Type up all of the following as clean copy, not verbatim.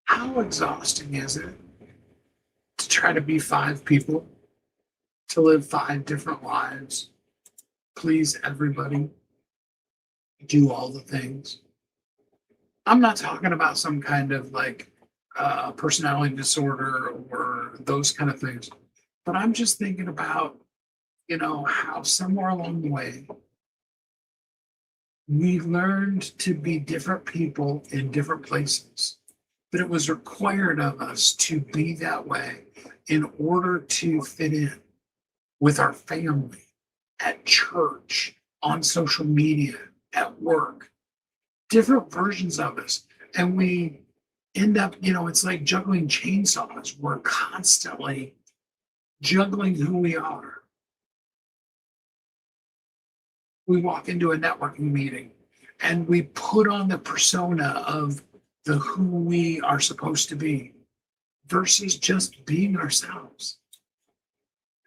How exhausting is it to try to be five people, to live five different lives, please everybody, do all the things? I'm not talking about some kind of like personality disorder or those kind of things, but I'm just thinking about, how somewhere along the way we learned to be different people in different places, but it was required of us to be that way in order to fit in with our family, at church, on social media, at work, different versions of us. And we end up, it's like juggling chainsaws. We're constantly juggling who we are. We walk into a networking meeting and we put on the persona of the who we are supposed to be versus just being ourselves.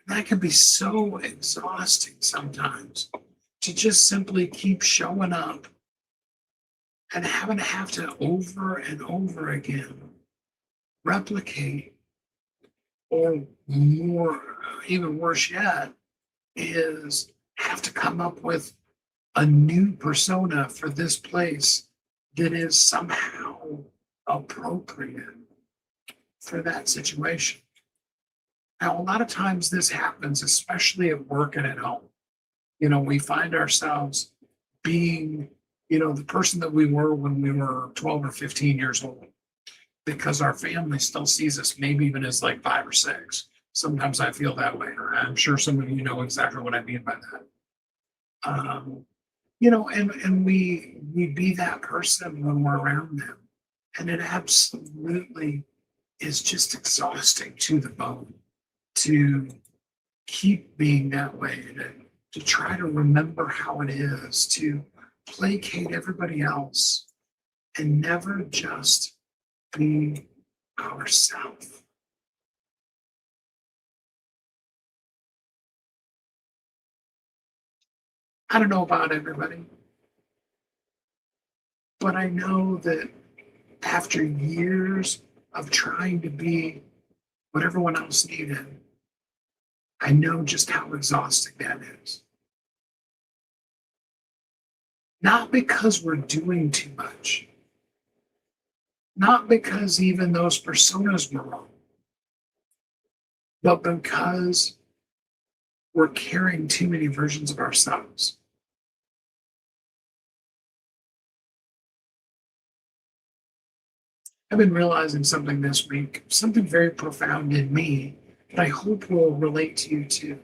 That can be so exhausting sometimes to just simply keep showing up and having to have to over and over again replicate, or more, even worse yet, is have to come up with a new persona for this place that is somehow appropriate for that situation. Now, a lot of times this happens, especially at work and at home. We find ourselves being, the person that we were when we were 12 or 15 years old, because our family still sees us maybe even as like 5 or 6. Sometimes I feel that way, or I'm sure some of you know exactly what I mean by that. And we be that person when we're around them. And it absolutely is just exhausting to the bone to keep being that way, to try to remember how it is to placate everybody else and never just be ourselves. I don't know about everybody, but I know that after years of trying to be what everyone else needed, I know just how exhausting that is. Not because we're doing too much, not because even those personas were wrong, but because we're carrying too many versions of ourselves. I've been realizing something this week, something very profound in me that I hope will relate to you too.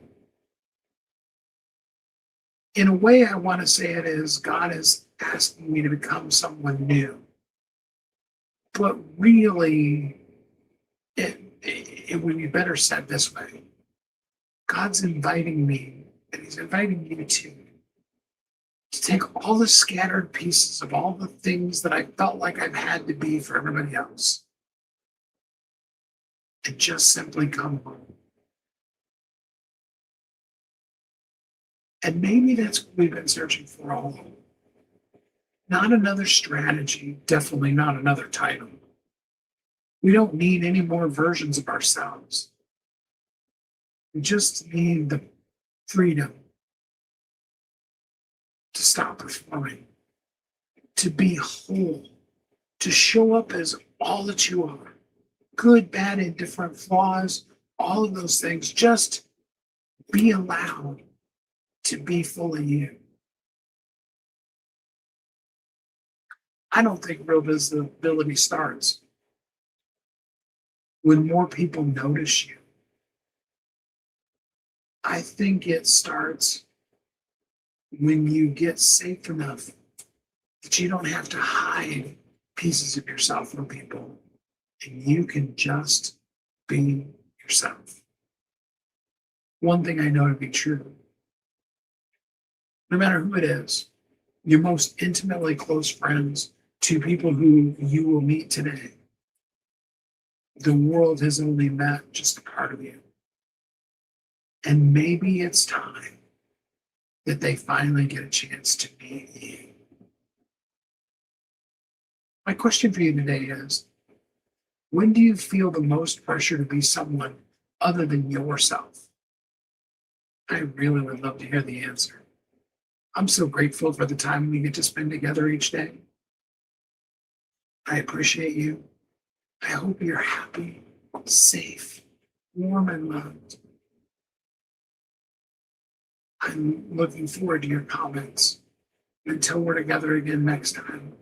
In a way, I want to say it is God is asking me to become someone new. But really, it would be better said this way: God's inviting me, and He's inviting you to take all the scattered pieces of all the things that I felt like I've had to be for everybody else and just simply come home. And maybe that's what we've been searching for all along. Not another strategy, definitely not another title. We don't need any more versions of ourselves. We just need the freedom to stop performing, to be whole, to show up as all that you are, good, bad, indifferent, flaws, all of those things. Just be allowed to be fully you. I don't think real visibility starts when more people notice you. I think it starts when you get safe enough that you don't have to hide pieces of yourself from people and you can just be yourself. One thing I know to be true: no matter who it is, your most intimately close friends, to people who you will meet today, the world has only met just a part of you. And maybe it's time that they finally get a chance to meet you. My question for you today is, When do you feel the most pressure to be someone other than yourself? I really would love to hear the answer. I'm so grateful for the time we get to spend together each day. I appreciate you. I hope you're happy, safe, warm, and loved. I'm looking forward to your comments. Until we're together again next time,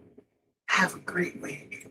have a great week.